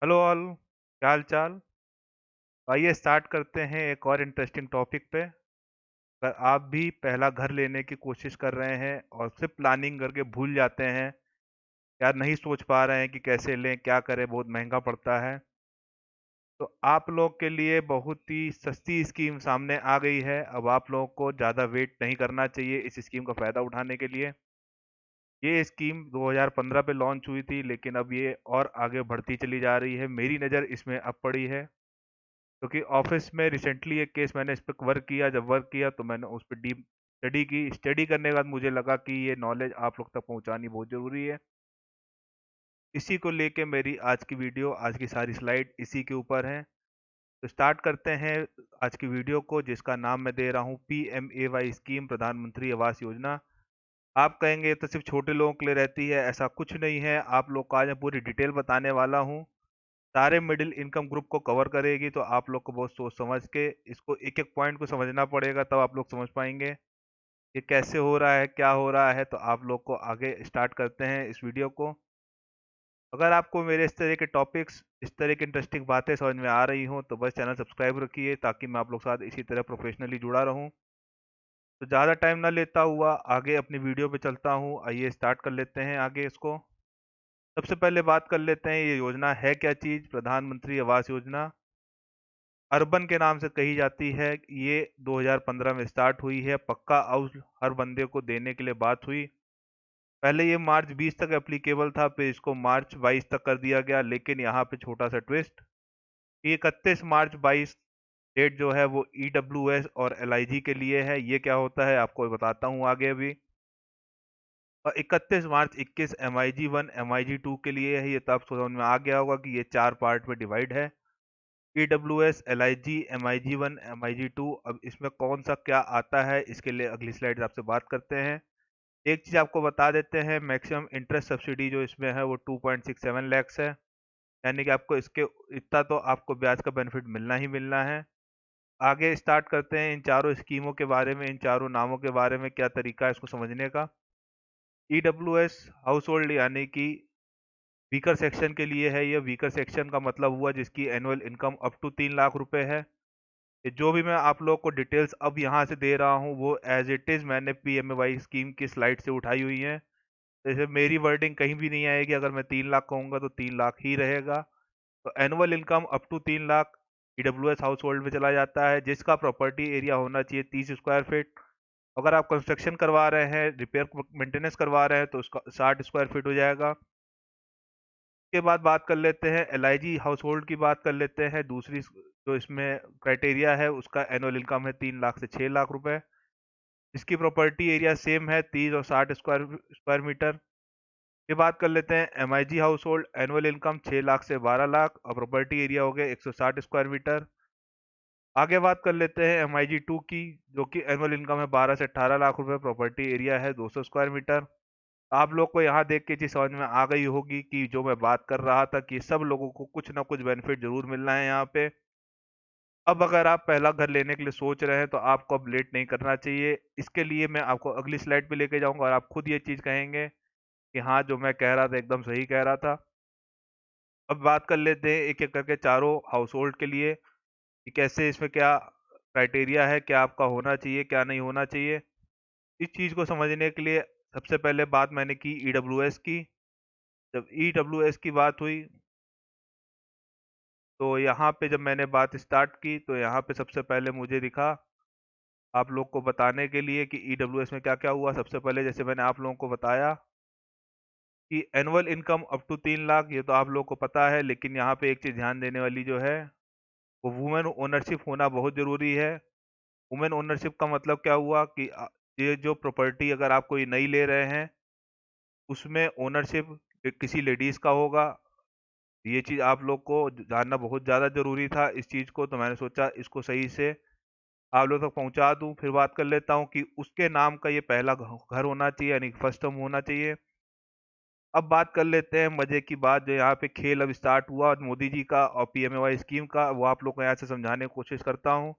Hello all, क्या हाल चाल। आइए स्टार्ट करते हैं एक और इंटरेस्टिंग टॉपिक पे। अगर आप भी पहला घर लेने की कोशिश कर रहे हैं और सिर्फ प्लानिंग करके भूल जाते हैं, या नहीं सोच पा रहे हैं कि कैसे लें, क्या करें, बहुत महंगा पड़ता है, तो आप लोग के लिए बहुत ही सस्ती स्कीम सामने आ गई है। अब आप लोगों को ज़्यादा वेट नहीं करना चाहिए इस स्कीम का फ़ायदा उठाने के लिए। ये स्कीम 2015 पे लॉन्च हुई थी, लेकिन अब ये और आगे बढ़ती चली जा रही है। मेरी नज़र इसमें अब पड़ी है क्योंकि ऑफिस में रिसेंटली एक केस मैंने इस पे वर्क किया। जब वर्क किया तो मैंने उस पर डीप स्टडी की। स्टडी करने के बाद मुझे लगा कि ये नॉलेज आप लोग तक पहुंचानी बहुत ज़रूरी है। इसी को लेके मेरी आज की वीडियो, आज की सारी स्लाइड इसी के ऊपर है। तो स्टार्ट करते हैं आज की वीडियो को, जिसका नाम मैं दे रहा हूँ PMAY स्कीम, प्रधानमंत्री आवास योजना। आप कहेंगे ये तो सिर्फ छोटे लोगों के लिए रहती है, ऐसा कुछ नहीं है। आप लोग को आज मैं पूरी डिटेल बताने वाला हूँ। सारे मिडिल इनकम ग्रुप को कवर करेगी, तो आप लोग को बहुत सोच समझ के इसको एक एक पॉइंट को समझना पड़ेगा, तब आप लोग समझ पाएंगे ये कैसे हो रहा है, क्या हो रहा है। तो आप लोग को आगे स्टार्ट करते हैं इस वीडियो को। अगर आपको मेरे इस तरह के टॉपिक्स, इस तरह की इंटरेस्टिंग बातें समझ में आ रही हों, तो बस चैनल सब्सक्राइब रखिए, ताकि मैं आप लोग के साथ इसी तरह प्रोफेशनली जुड़ा रहूं। तो ज़्यादा टाइम ना लेता हुआ आगे अपनी वीडियो पे चलता हूँ। आइए स्टार्ट कर लेते हैं आगे इसको। सबसे पहले बात कर लेते हैं ये योजना है क्या चीज़। प्रधानमंत्री आवास योजना अर्बन के नाम से कही जाती है। ये 2015 में स्टार्ट हुई है। पक्का हाउस हर बंदे को देने के लिए बात हुई। पहले ये मार्च 20 तक एप्लीकेबल था, फिर इसको मार्च 22 तक कर दिया गया। लेकिन यहाँ पे छोटा सा ट्विस्ट, 31 मार्च 22 डेट जो है वो EWS और LIG के लिए है। ये क्या होता है आपको बताता हूँ आगे अभी। और 31 मार्च 21 MIG 1 MIG 2 के लिए है। ये तो आप समझ में आ गया होगा कि ये 4 पार्ट में डिवाइड है। EWS, LIG, MIG 1, MIG 2। अब इसमें कौन सा क्या आता है, इसके लिए अगली स्लाइड आपसे बात करते हैं। एक चीज़ आपको बता देते हैं, मैक्सिमम इंटरेस्ट सब्सिडी जो इसमें है वो 2.67 लैक्स है। यानी कि आपको इसके इतना तो आपको ब्याज का बेनिफिट मिलना ही मिलना है। आगे स्टार्ट करते हैं इन चारों स्कीमों के बारे में, इन चारों नामों के बारे में, क्या तरीका है इसको समझने का। EWS हाउस होल्ड यानी कि वीकर सेक्शन के लिए है। ये वीकर सेक्शन का मतलब हुआ जिसकी annual income up to 3 lakh रुपए है। ये जो भी मैं आप लोग को डिटेल्स अब यहाँ से दे रहा हूँ वो एज इट इज़ मैंने PMAY स्कीम की स्लाइड से उठाई हुई है। जैसे मेरी वर्डिंग कहीं भी नहीं आएगी। अगर मैं 3 लाख कहूँगा तो 3 लाख ही रहेगा। तो annual income up to 3 lakh EWS household में चला जाता है, जिसका प्रॉपर्टी एरिया होना चाहिए 30 स्क्वायर फीट। अगर आप कंस्ट्रक्शन करवा रहे हैं, रिपेयर मेंटेनेंस करवा रहे हैं, तो उसका 60 स्क्वायर फीट हो जाएगा। के बाद बात कर लेते हैं LIG हाउस होल्ड की, बात कर लेते हैं दूसरी। जो इसमें क्राइटेरिया है उसका एनुअल इनकम है 3 लाख से 6 लाख रुपए। इसकी प्रॉपर्टी एरिया सेम है, 30 और 60 स्क्वायर स्क्वायर मीटर। ये बात कर लेते हैं MIG house hold, annual income 6 lakh से 12 लाख और प्रॉपर्टी एरिया हो गया 160 स्क्वायर मीटर। आगे बात कर लेते हैं MIG 2 की, जो कि एनुअल इनकम है 12 से 18 लाख रुपए, प्रॉपर्टी एरिया है 200 स्क्वायर मीटर। आप लोग को यहाँ देख के चीज समझ में आ गई होगी कि जो मैं बात कर रहा था कि सब लोगों को कुछ ना कुछ बेनिफिट जरूर मिलना है यहाँ पे। अब अगर आप पहला घर लेने के लिए सोच रहे हैं तो आपको अब लेट नहीं करना चाहिए। इसके लिए मैं आपको अगली स्लाइड पे लेके जाऊंगा और आप खुद ये चीज कहेंगे कि हाँ, जो मैं कह रहा था एकदम सही कह रहा था। अब बात कर लेते हैं एक एक करके चारों हाउस होल्ड के लिए कि कैसे इसमें क्या क्राइटेरिया है, क्या आपका होना चाहिए, क्या नहीं होना चाहिए। इस चीज को समझने के लिए सबसे पहले बात मैंने की EWS की। जब EWS की बात हुई तो यहाँ पे जब मैंने बात स्टार्ट की तो यहाँ पे सबसे पहले मुझे दिखा आप लोग को बताने के लिए कि EWS में क्या क्या हुआ। सबसे पहले जैसे मैंने आप लोगों को बताया कि annual income up to 3 lakh, ये तो आप लोग को पता है। लेकिन यहाँ पे एक चीज ध्यान देने वाली जो है वो वुमेन ओनरशिप होना बहुत जरूरी है। वुमेन ओनरशिप का मतलब क्या हुआ कि ये जो प्रॉपर्टी अगर आप कोई नई ले रहे हैं उसमें ओनरशिप किसी लेडीज का होगा। ये चीज आप लोग को जानना बहुत ज्यादा जरूरी था इस चीज को, तो मैंने सोचा इसको सही से आप लोग तक पहुंचा दूं। फिर बात कर लेता हूं कि उसके नाम का ये पहला घर होना चाहिए, यानी फर्स्ट होम होना चाहिए। अब बात कर लेते हैं मजे की बात, जो यहाँ पे खेल अब स्टार्ट हुआ मोदी जी का और PMAY स्कीम का, वो आप लोग को यहाँ से समझाने की कोशिश करता हूँ।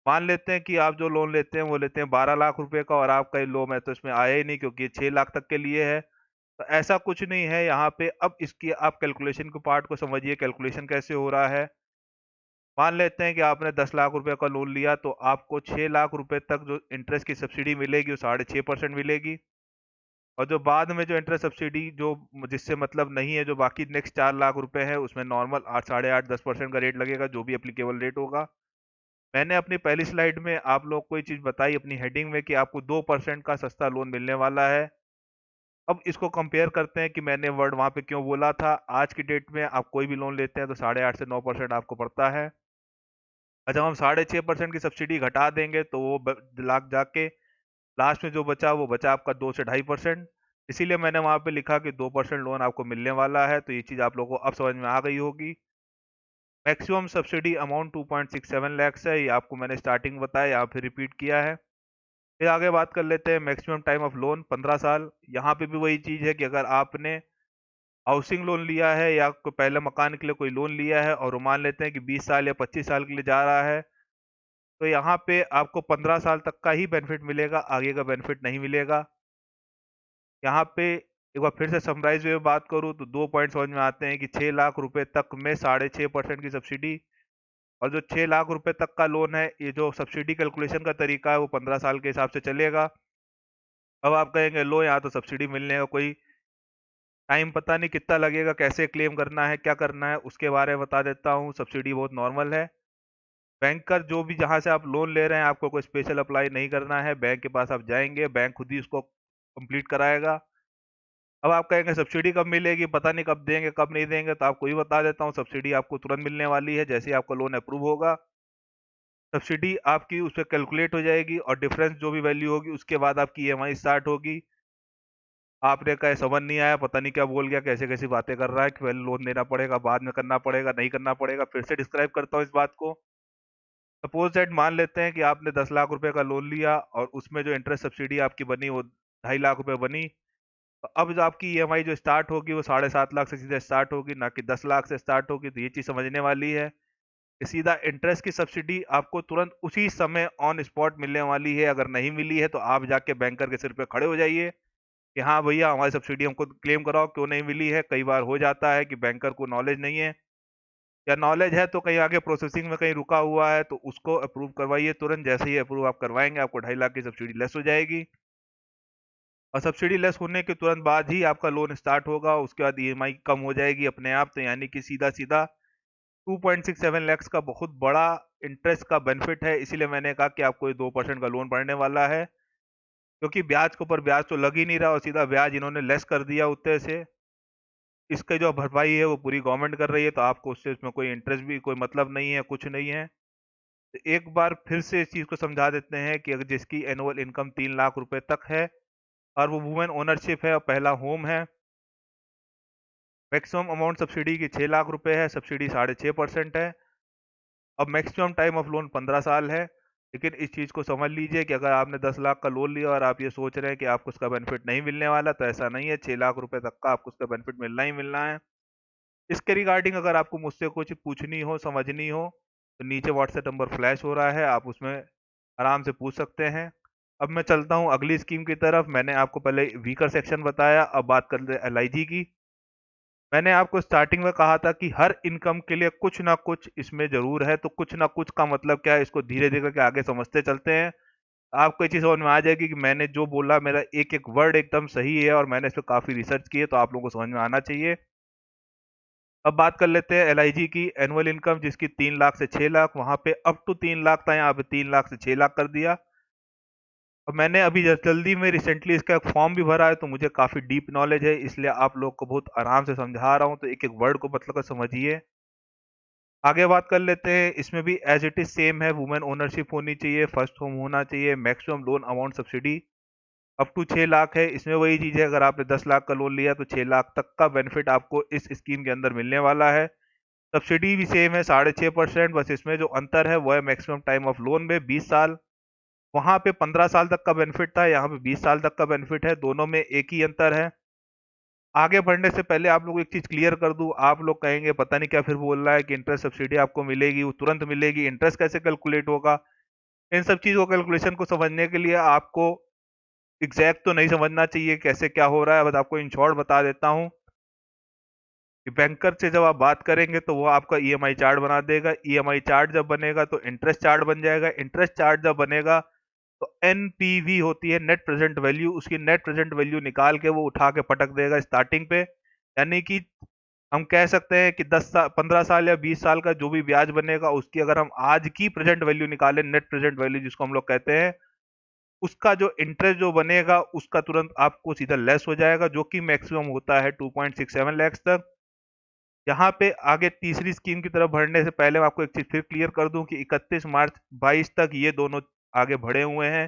मान लेते हैं कि आप जो लोन लेते हैं वो लेते हैं 12 लाख रुपए का, और आपका लो मैं तो इसमें आया ही नहीं क्योंकि ये 6 लाख तक के लिए है। तो ऐसा कुछ नहीं है यहाँ पे। अब इसकी आप कैलकुलेशन के पार्ट को समझिए, कैलकुलेशन कैसे हो रहा है। मान लेते हैं कि आपने 10 लाख रुपए का लोन लिया, तो आपको 6 लाख रुपए तक जो इंटरेस्ट की सब्सिडी मिलेगी वो 6.5% मिलेगी। और जो बाद में जो इंटरेस्ट सब्सिडी जो जिससे मतलब नहीं है, जो बाकी नेक्स्ट 4 लाख रुपए है, उसमें नॉर्मल 8, 8.5, 10% का रेट लगेगा, जो भी एप्लीकेबल रेट होगा। मैंने अपनी पहली स्लाइड में आप लोग को ये चीज बताई अपनी हेडिंग में कि आपको 2% का सस्ता लोन मिलने वाला है। अब इसको कंपेयर करते हैं कि मैंने वर्ड वहां पे क्यों बोला था। आज की डेट में आप कोई भी लोन लेते हैं तो 8.5 से 9% आपको पड़ता है। अच्छा, हम 6.5% की सब्सिडी घटा देंगे तो वो लाख जाके लास्ट में जो बचा वो बचा आपका 2 से 2.5%। इसीलिए मैंने वहां पे लिखा कि 2% लोन आपको मिलने वाला है। तो ये चीज आप लोगों को अब समझ में आ गई होगी। मैक्सिमम सब्सिडी अमाउंट 2.67 लैक्स है, ये आपको मैंने स्टार्टिंग बताया, यहाँ पे रिपीट किया है। फिर आगे बात कर लेते हैं मैक्सिमम टाइम ऑफ लोन 15 साल। यहाँ पे भी वही चीज है कि अगर आपने हाउसिंग लोन लिया है या कोई पहले मकान के लिए कोई लोन लिया है और वो मान लेते हैं कि 20 साल या 25 साल के लिए जा रहा है, तो यहाँ पे आपको 15 साल तक का ही बेनिफिट मिलेगा, आगे का बेनिफिट नहीं मिलेगा। यहाँ पे एक बार फिर से समराइज वे में बात करूँ तो 2 पॉइंट समझ में आते हैं कि 6 लाख रुपए तक में 6.5% की सब्सिडी। और जो 6 लाख रुपए तक का लोन है, ये जो सब्सिडी कैलकुलेशन का तरीका है वो 15 साल के हिसाब से चलेगा। अब आप कहेंगे लो, यहाँ तो सब्सिडी मिलने का कोई टाइम पता नहीं कितना लगेगा, कैसे क्लेम करना है, क्या करना है, उसके बारे में बता देता हूँ। सब्सिडी बहुत नॉर्मल है। बैंकर जो भी जहाँ से आप लोन ले रहे हैं, आपको कोई स्पेशल अप्लाई नहीं करना है। बैंक के पास आप जाएंगे, बैंक खुद ही उसको कंप्लीट कराएगा। अब आप कहेंगे सब्सिडी कब मिलेगी, पता नहीं कब देंगे कब नहीं देंगे, तो आपको ये बता देता हूँ, सब्सिडी आपको तुरंत मिलने वाली है। जैसे ही आपका लोन अप्रूव होगा, सब्सिडी आपकी उस पर कैलकुलेट हो जाएगी और डिफरेंस जो भी वैल्यू होगी उसके बाद आपकी ईएमआई स्टार्ट होगी। आपने कहा समझ नहीं आया, पता नहीं क्या बोल गया, कैसे कैसी बातें कर रहा है कि पहले लोन देना पड़ेगा, बाद में करना पड़ेगा, नहीं करना पड़ेगा। फिर से डिस्क्राइब करता हूँ इस बात को। सपोज दैट मान लेते हैं कि आपने 10 लाख रुपए का लोन लिया और उसमें जो इंटरेस्ट सब्सिडी आपकी बनी वो 2.5 लाख रुपए बनी। तो अब जो आपकी ईएमआई जो स्टार्ट होगी वो 7.5 लाख से सीधे स्टार्ट होगी, ना कि 10 लाख से स्टार्ट होगी। तो ये चीज समझने वाली है कि सीधा इंटरेस्ट की सब्सिडी आपको तुरंत उसी समय ऑन स्पॉट मिलने वाली है। अगर नहीं मिली है तो आप जाके बैंकर के सिर पे खड़े हो जाइए कि हाँ भैया, हमारी सब्सिडी हमको क्लेम कराओ, क्यों नहीं मिली है। कई बार हो जाता है कि बैंकर को नॉलेज नहीं है, या नॉलेज है तो कहीं आगे प्रोसेसिंग में कहीं रुका हुआ है, तो उसको अप्रूव करवाइए तुरंत। जैसे ही अप्रूव आप करवाएंगे, आपको 2.5 लाख की सब्सिडी लेस हो जाएगी। और सब्सिडी लेस होने के तुरंत बाद ही आपका लोन स्टार्ट होगा। उसके बाद ईएमआई कम हो जाएगी अपने आप। तो यानी कि सीधा सीधा 2.67 लैक्स का बहुत बड़ा इंटरेस्ट का बेनिफिट है। इसीलिए मैंने कहा कि आपको ये 2% का लोन पड़ने वाला है, क्योंकि ब्याज के ऊपर ब्याज तो लग ही नहीं रहा और सीधा ब्याज इन्होंने लेस कर दिया उतने से। इसके जो भरपाई है वो पूरी गवर्नमेंट कर रही है, तो आपको उससे उसमें कोई इंटरेस्ट भी कोई मतलब नहीं है, कुछ नहीं है। तो एक बार फिर से इस चीज को समझा देते हैं कि अगर जिसकी एनुअल इनकम 3 लाख रुपए तक है और वो वुमेन ओनरशिप है और पहला होम है, मैक्सिमम अमाउंट सब्सिडी की 6 लाख रुपए है, सब्सिडी 6.5% है। अब मैक्सिमम टाइम ऑफ लोन 15 साल है। लेकिन इस चीज को समझ लीजिए कि अगर आपने 10 लाख का लोन लिया और आप ये सोच रहे हैं कि आपको उसका बेनिफिट नहीं मिलने वाला, तो ऐसा नहीं है। 6 लाख रुपए तक का आपको उसका बेनिफिट मिलना ही मिलना है। इसके रिगार्डिंग अगर आपको मुझसे कुछ पूछनी हो, समझनी हो, तो नीचे व्हाट्सएप नंबर फ्लैश हो रहा है, आप उसमें आराम से पूछ सकते हैं। अब मैं चलता हूँ अगली स्कीम की तरफ। मैंने आपको पहले वीकर सेक्शन बताया, अब बात कर ले एलआईजी की। मैंने आपको स्टार्टिंग में कहा था कि हर इनकम के लिए कुछ ना कुछ इसमें जरूर है। तो कुछ ना कुछ का मतलब क्या है, इसको धीरे धीरे करके आगे समझते चलते हैं। आपको ये चीज समझ में आ जाएगी कि मैंने जो बोला मेरा एक एक वर्ड एकदम सही है और मैंने इस पर काफी रिसर्च की है, तो आप लोगों को समझ में आना चाहिए। अब बात कर लेते हैं एलआईजी की। एनुअल इनकम जिसकी 3 लाख से 6 लाख, वहां पे अप टू 3 लाख था, यहाँ पे 3 लाख से 6 लाख कर दिया। अब मैंने अभी जल्दी में रिसेंटली इसका एक फॉर्म भी भरा है, तो मुझे काफी डीप नॉलेज है, इसलिए आप लोग को बहुत आराम से समझा रहा हूँ। तो एक एक वर्ड को मतलब को समझिए। आगे बात कर लेते हैं। इसमें भी एज इट इज सेम है, वुमेन ओनरशिप होनी चाहिए, फर्स्ट होम होना चाहिए, maximum loan amount subsidy up to 6 lakh है। इसमें वही चीज है, अगर आपने 10 लाख का लोन लिया तो 6 लाख तक का बेनिफिट आपको इस स्कीम के अंदर मिलने वाला है। सब्सिडी भी सेम है 6.5%। बस इसमें जो अंतर है वो है मैक्सिमम टाइम ऑफ लोन में 20 साल। वहां पे 15 साल तक का बेनिफिट था, यहाँ पे 20 साल तक का बेनिफिट है। दोनों में एक ही अंतर है। आगे बढ़ने से पहले आप लोग को एक चीज क्लियर कर दूं। आप लोग कहेंगे पता नहीं क्या फिर बोल रहा है कि इंटरेस्ट सब्सिडी आपको मिलेगी, वो तुरंत मिलेगी, इंटरेस्ट कैसे कैलकुलेट होगा। इन सब चीजों कैलकुलेशन को समझने के लिए आपको एग्जैक्ट तो नहीं समझना चाहिए कैसे क्या हो रहा है, बस आपको इन शॉर्ट बता देता हूँ कि बैंकर से जब आप बात करेंगे तो वो आपका ईएमआई चार्ट बना देगा। ईएमआई चार्ट जब बनेगा तो इंटरेस्ट चार्ट बन जाएगा। इंटरेस्ट चार्ट जब बनेगा तो एनपीवी होती है, नेट प्रेजेंट वैल्यू, उसकी नेट प्रेजेंट वैल्यू निकाल के वो उठा के पटक देगा स्टार्टिंग पे। यानी कि हम कह सकते हैं कि 10 साल 15 साल या 20 साल का जो भी ब्याज बनेगा उसकी अगर हम आज की प्रेजेंट वैल्यू निकालें, नेट प्रेजेंट वैल्यू जिसको हम लोग कहते हैं, उसका जो इंटरेस्ट जो बनेगा उसका तुरंत आपको सीधा लेस हो जाएगा, जो कि मैक्सिमम होता है 2.67 लाख तक। यहाँ पे आगे तीसरी स्कीम की तरफ बढ़ने से पहले मैं आपको एक चीज फिर क्लियर कर दूं कि 31 मार्च 22 तक ये दोनों आगे बढ़े हुए हैं।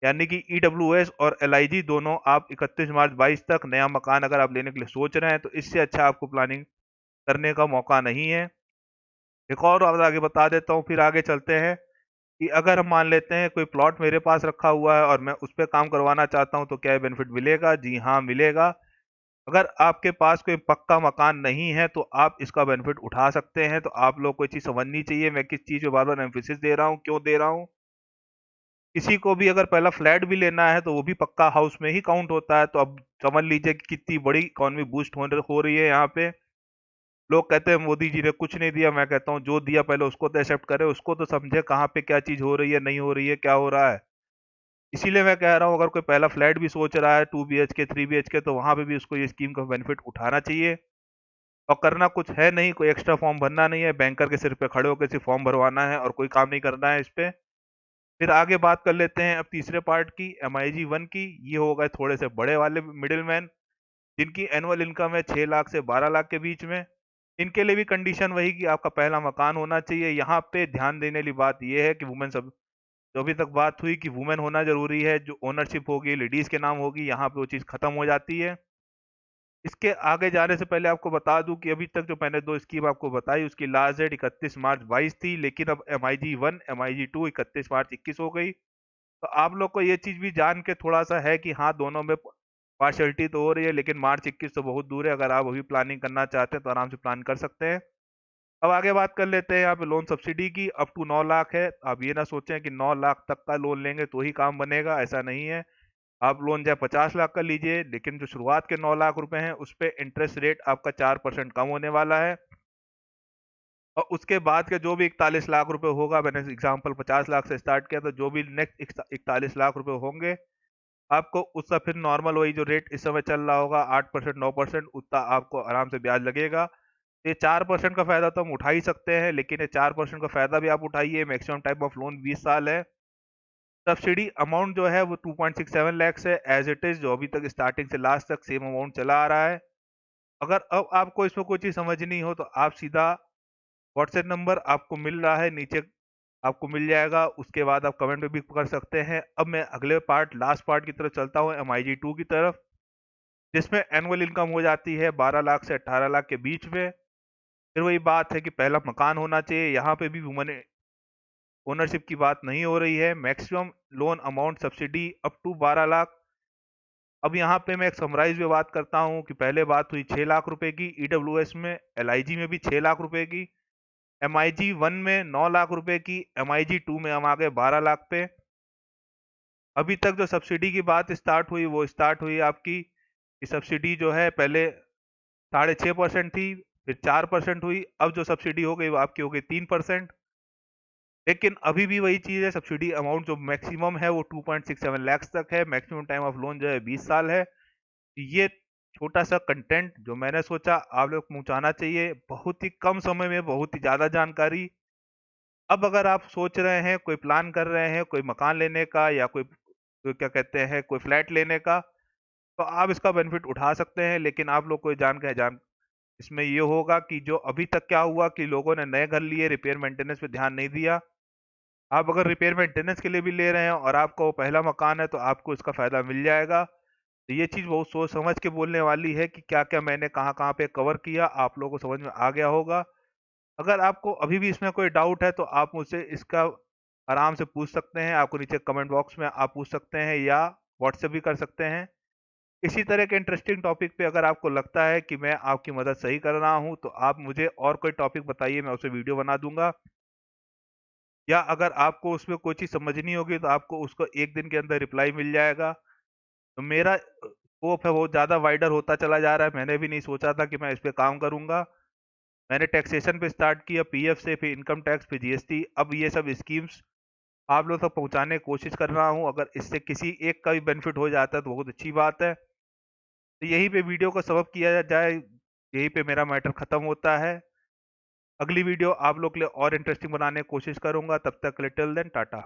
यानी कि ईडब्ल्यूएस और एलआईजी दोनों आप 31 मार्च 22 तक नया मकान अगर आप लेने के लिए सोच रहे हैं तो इससे अच्छा आपको प्लानिंग करने का मौका नहीं है। एक और बात आगे बता देता हूँ, फिर आगे चलते हैं कि अगर हम मान लेते हैं कोई प्लॉट मेरे पास रखा हुआ है और मैं उस पर काम करवाना चाहता हूँ तो क्या बेनिफिट मिलेगा? जी हाँ, मिलेगा। अगर आपके पास कोई पक्का मकान नहीं है तो आप इसका बेनिफिट उठा सकते हैं। तो आप लोग को चीज समझनी चाहिए, मैं किस चीज पे बार बार एम्फेसिस दे रहा हूँ, क्यों दे रहा हूँ। किसी को भी अगर पहला फ्लैट भी लेना है तो वो भी पक्का हाउस में ही काउंट होता है। तो अब समझ लीजिए कि कितनी बड़ी इकोनॉमी बूस्ट हो रही है यहाँ पे। लोग कहते हैं मोदी जी ने कुछ नहीं दिया, मैं कहता हूँ जो दिया पहले उसको तो एक्सेप्ट करे, उसको तो समझे कहाँ पे क्या चीज हो रही है, नहीं हो रही है, क्या हो रहा है। इसीलिए मैं कह रहा हूँ अगर कोई पहला फ्लैट भी सोच रहा है 2 BHK 3 BHK, तो वहां पे भी उसको ये स्कीम का बेनिफिट उठाना चाहिए। और करना कुछ है नहीं, कोई एक्स्ट्रा फॉर्म भरना नहीं है, बैंकर के सिर पे खड़े होकर सिर्फ फॉर्म भरवाना है और कोई काम नहीं करना है इस पे। फिर आगे बात कर लेते हैं अब तीसरे पार्ट की, MIG 1 की। ये हो गए थोड़े से बड़े वाले मिडिल मैन, जिनकी एनुअल इनकम है 6 लाख से 12 लाख के बीच में। इनके लिए भी कंडीशन वही कि आपका पहला मकान होना चाहिए। यहाँ पे ध्यान देने वाली बात यह है कि वुमेन सब, जो अभी तक बात हुई कि वुमेन होना जरूरी है, जो ओनरशिप होगी लेडीज के नाम होगी, यहाँ पे वो चीज खत्म हो जाती है। इसके आगे जाने से पहले आपको बता दूं कि अभी तक जो मैंने दो स्कीम आपको बताई उसकी लास्ट डेट 31 मार्च 22 थी, लेकिन अब MIG 1 MIG 2 31 मार्च 21 हो गई। तो आप लोग को ये चीज भी जान के थोड़ा सा है कि हाँ दोनों में पार्शलिटी तो हो रही है, लेकिन मार्च 21 तो बहुत दूर है। अगर आप अभी प्लानिंग करना चाहते हैं तो आराम से प्लान कर सकते हैं। अब आगे बात कर लेते हैं यहाँ पे लोन सब्सिडी की। अप टू 9 लाख है। आप ये ना सोचें कि 9 लाख तक का लोन लेंगे तो ही काम बनेगा, ऐसा नहीं है। आप लोन चाहे 50 लाख का लीजिए, लेकिन जो शुरुआत के 9 लाख रुपए हैं उस पे इंटरेस्ट रेट आपका 4% कम होने वाला है। और उसके बाद के जो भी 41 लाख रुपए होगा, मैंने एग्जाम्पल 50 लाख से स्टार्ट किया, तो जो भी नेक्स्ट 41 लाख रुपए होंगे आपको उसका फिर नॉर्मल वही जो रेट इस समय चल रहा होगा 8% 9%, उतना आपको आराम से ब्याज लगेगा। ये 4% का फायदा तो हम उठा ही सकते हैं, लेकिन ये 4% का फायदा भी आप उठाइए। मैक्सिमम टाइम ऑफ लोन 20 साल है। सब्सिडी अमाउंट जो है वो 2.67 लाख है एज इट इज, जो अभी तक स्टार्टिंग से लास्ट तक सेम अमाउंट चला आ रहा है। अगर अब आपको इसमें कोई चीज समझनी हो तो आप सीधा व्हाट्सएप नंबर आपको मिल रहा है नीचे, आपको मिल जाएगा। उसके बाद आप कमेंट में भी कर सकते हैं। अब मैं अगले पार्ट लास्ट पार्ट की तरफ चलता हूँ, MIG 2 की तरफ, जिसमें एनुअल इनकम हो जाती है 12 लाख से 18 लाख के बीच में। फिर वही बात है कि पहला मकान होना चाहिए। यहाँ पे भी वुमन ओनरशिप की बात नहीं हो रही है। Maximum loan amount subsidy up to 12 lakh. अब यहाँ पे मैं एक समराइज में बात करता हूँ कि पहले बात हुई 6 लाख रुपए की ईडब्ल्यूएस में, एलआईजी में भी 6 लाख रुपए की, MIG 1 में 9 लाख रुपए की, MIG 2 में हम आ गए 12 लाख पे। अभी तक जो सब्सिडी की बात स्टार्ट हुई वो स्टार्ट हुई आपकी, कि सब्सिडी जो है पहले 6.5% थी, फिर 4% हुई, अब जो सब्सिडी हो गई वो आपकी हो गई 3%। लेकिन अभी भी वही चीज है, सब्सिडी अमाउंट जो मैक्सिमम है वो 2.67 लाख तक है। मैक्सिमम टाइम ऑफ लोन जो है 20 साल है। ये छोटा सा कंटेंट जो मैंने सोचा आप लोग पहुंचाना चाहिए, बहुत ही कम समय में बहुत ही ज्यादा जानकारी। अब अगर आप सोच रहे हैं, कोई प्लान कर रहे हैं कोई मकान लेने का या कोई क्या कहते हैं कोई फ्लैट लेने का, तो आप इसका बेनिफिट उठा सकते हैं। लेकिन आप लोग को जान इसमें ये होगा कि जो अभी तक क्या हुआ कि लोगों ने नए घर लिए, रिपेयर मेंटेनेंस पे ध्यान नहीं दिया। आप अगर रिपेयर मेंटेनेंस के लिए भी ले रहे हैं और आपका वो पहला मकान है तो आपको इसका फायदा मिल जाएगा। तो ये चीज बहुत सोच समझ के बोलने वाली है कि क्या क्या मैंने कहाँ कहाँ पे कवर किया, आप लोगों को समझ में आ गया होगा। अगर आपको अभी भी इसमें कोई डाउट है तो आप मुझसे इसका आराम से पूछ सकते हैं। आपको नीचे कमेंट बॉक्स में आप पूछ सकते हैं या व्हाट्सएप भी कर सकते हैं। इसी तरह के इंटरेस्टिंग टॉपिक पे अगर आपको लगता है कि मैं आपकी मदद सही कर रहा हूँ तो आप मुझे और कोई टॉपिक बताइए, मैं उसे वीडियो बना दूंगा। या अगर आपको उसमें कोई चीज़ समझनी होगी तो आपको उसको 1 दिन के अंदर रिप्लाई मिल जाएगा। तो मेरा स्कोप है वो ज़्यादा वाइडर होता चला जा रहा है। मैंने भी नहीं सोचा था कि मैं इस पे काम करूँगा। मैंने टैक्सेशन पे स्टार्ट किया, पीएफ से, फिर इनकम टैक्स, फिर जीएसटी। अब ये सब स्कीम्स आप लोग तक पहुँचाने की कोशिश कर रहा हूँ। अगर इससे किसी एक का भी बेनिफिट हो जाता है तो बहुत अच्छी बात है। तो यहीं पे वीडियो को समाप्त किया जाए, यहीं पे मेरा मैटर खत्म होता है। अगली वीडियो आप लोग के लिए और इंटरेस्टिंग बनाने की कोशिश करूँगा। तब तक के लिए टिल देन टाटा।